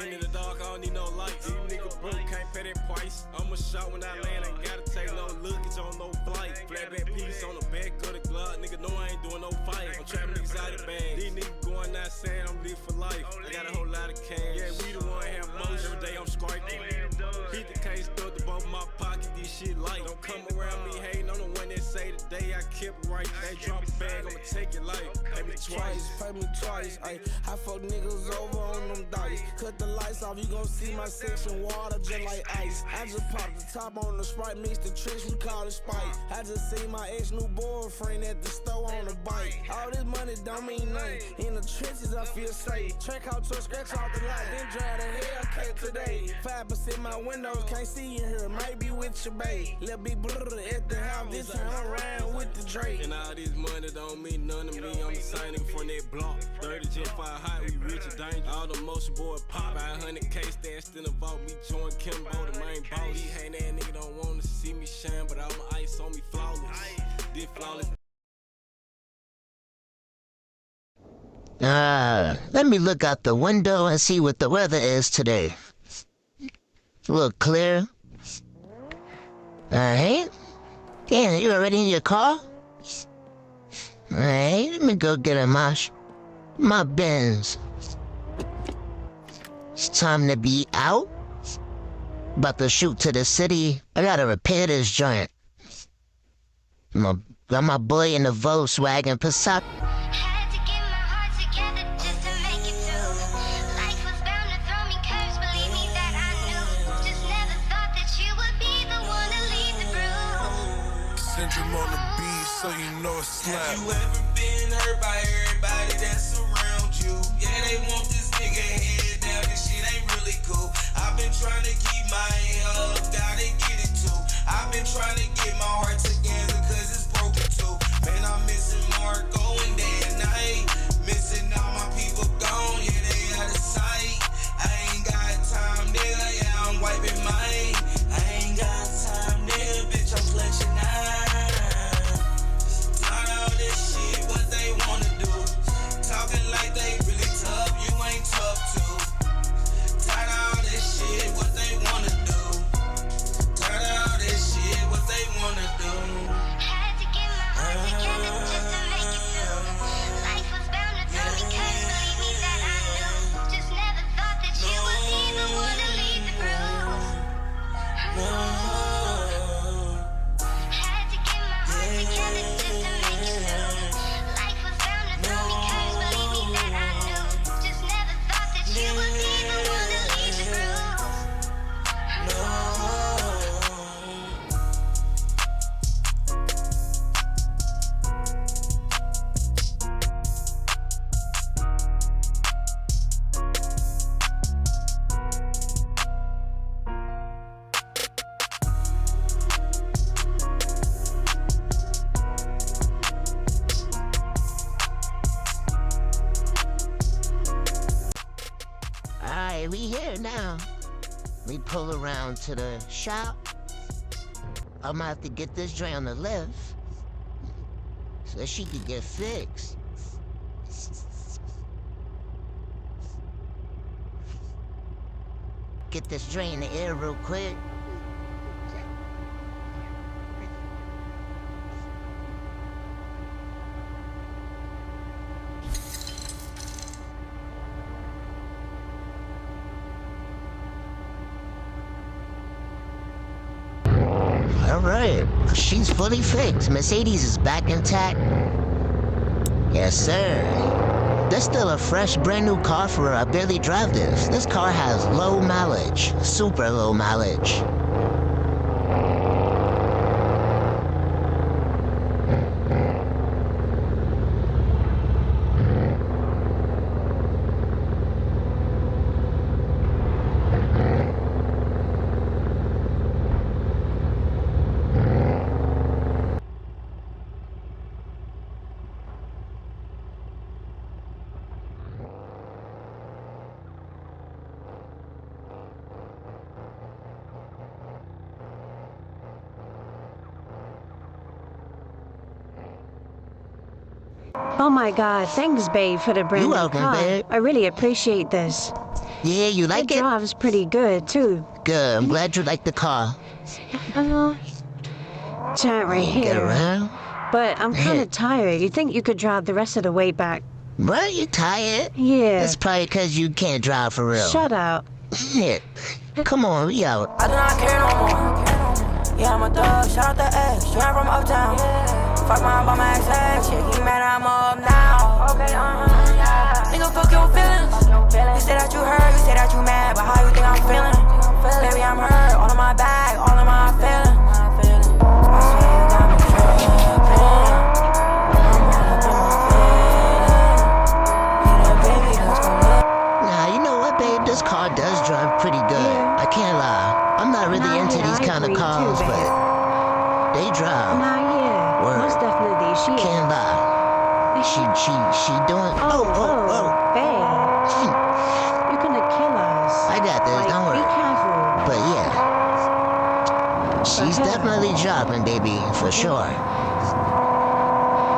Ain't in the dark, I don't need no lights. These niggas broke, can't pay that price. I'm a shot when I land, ain't gotta take no luggage on no flight. Flatback piece on the back of the glove, nigga know I ain't doing no fight. I'm trapping niggas out of bag. These niggas going out saying I'm live for life. I got a whole lot of cash. Yeah, we the one have most. Every day I'm scraping. Keep the case stuck the bottom of my pocket. This shit light. Don't come around me hating. I'm the one that say today I kept it right. They drop a bag, I'ma take it light. Pay me twice. Pay me twice. Ay, I fuck niggas over on them dice. Cut the lights off, you gon' see my section water just like ice. I just popped the top on the Sprite, mix the tricks, we call it Spike. I just seen my ex new boyfriend at the store on a bike. All this money don't mean nothing. In the trenches I feel safe. Check out to scratch off the light, then drive the Hellcat today. 5% my windows can't see in here, might be with your babe. Little big brother at the house, this time I'm riding with the Drake. And all this money don't mean none to me. I'm the same nigga from that block. 30 Jet 5 high, we rich and dangerous. All the motion boy pop. 500K stashed in the vault. Me join Kimbo, the main boss. These hate ass nigga don't wanna see me shine, but all my ice on me flawless. This flawless. Let me look out the window and see what the weather is today. It's a little clear. Alright. Damn, you already in your car? Alright, let me go get my BENZ. It's time to be out. About to shoot to the city. I gotta repair this joint. Got my boy in the Volkswagen Passat. Syndrome on the beat, so you know it's slap. Have you ever been hurt by everybody that's around you? Yeah, they want this nigga head down, this shit ain't really cool. I've been trying to keep my head up, gotta get it too. I've been trying to get my heart together, cause it's broken too. Man, I'm missing Marco and day and night. Missing all my people gone, yeah, they out of sight. I ain't got time, nigga, yeah, I'm wiping mine. I ain't got time, nigga, bitch, I'm clutching out. Like they really tough, you ain't tough too. Tired of all this shit, what they wanna do. Tired of all this shit, what they wanna do. Had to get my heart together just to make it through. Life was bound to throw me curves, believe me that I knew. Just never thought that you would be the one to lead the group. Had to get my heart together just to make it through. Life was bound to throw me curves, believe me that I knew. Just never thought that you would be the one to lead the group. Alright, we here now. We pull around to the shop. I'm gonna have to get this joint on the lift so she can get fixed. Get this joint in the air real quick. Alright, she's fully fixed. Mercedes is back intact. Yes, sir. There's still a fresh, brand new car for her. I barely drive this. This car has low mileage, super low mileage. Oh my God, thanks babe for the brand You're new welcome, car. babe. I really appreciate this. Yeah, you like It it? drives pretty good, too. Good, I'm glad you like the car. Turn right Get here. around. But I'm kind of tired. You think you could drive the rest of the way back? What, you tired? Yeah. That's probably because you can't drive for real. Shut up. Yeah. Come on, we out. I do not care no more. Yeah, I'm a thug, shout out the X, straight from uptown. Fuck my ex, shit, he mad I'm up now. Okay, yeah. Nigga, fuck your feelings. You say that you hurt, you say that you mad, but how you think I'm feeling? Baby, I'm hurt, all in my bag, all in my feelings. I swear you got me tripping. I'm all up in my feelings. Yeah, baby, let's go look. Nah, you know what, babe? This car does drive pretty good. Yeah. I can't lie. I'm not really into these I kind of agree cars, too, but babe. they drive. Yeah. Word. Most definitely. She is. Can't lie. She doing. Babe. You're gonna kill us. I got this. Like, Don't be worry. careful. But yeah, she's hell? definitely dropping, baby, for sure.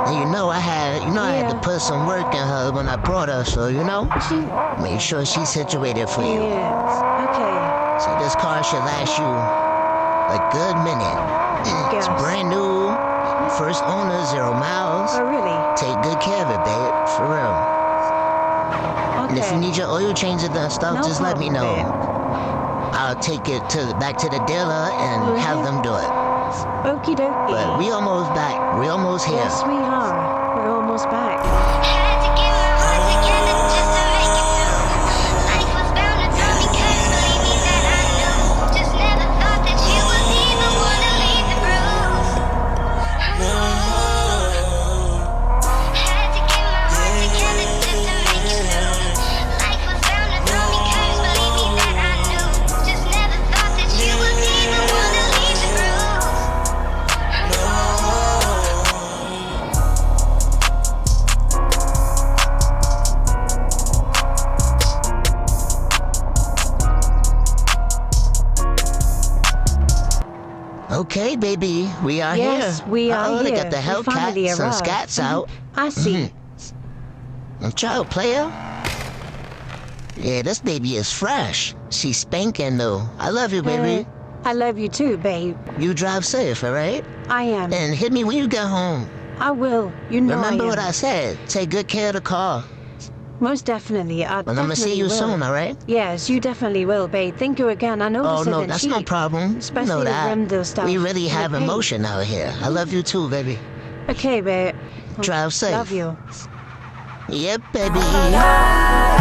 And I had to put some work in her when I brought her, so make sure she's situated for you. Yeah. Okay. So this car should last you a good minute. It's Yes. brand new, first owner, 0 miles. Oh, really? Take good care of it, babe, for real. Okay. And if you need your oil changes and stuff, No just let me know. problem, babe. I'll take it back to the dealer and have them do it. Okie dokie. But we almost back. We almost here. Yes, we are. We're almost back. Had to give my heart together just to make it through. Life was bound to throw me curves, believe me that I knew. Just never thought that you would be the one to leave the bruise. Had to give my heart together just to make it through. Life was bound to throw me curves, believe me that I knew. Just never thought that you would be the one to leave the bruise. Okay, baby, we are here. Yes, we are Uh-oh, they here. got the We Hellcat, finally some arrived. scats out. I see. Child player. Yeah, this baby is fresh. She's spanking though. I love you, baby. I love you too, babe. You drive safe, alright? I am. And hit me when you get home. I will. You know Remember I am. what I said. Take good care of the car. Most definitely. I And I'm gonna see you will. soon, alright? Yes, you definitely will, babe. Thank you again. I know Oh this no, isn't that's cheap. no problem. Especially you know the that. Remdel stuff. We really have Okay. emotion out here. I love you too, baby. Okay, babe. Drive safe. Love you. Yep, baby. Yeah.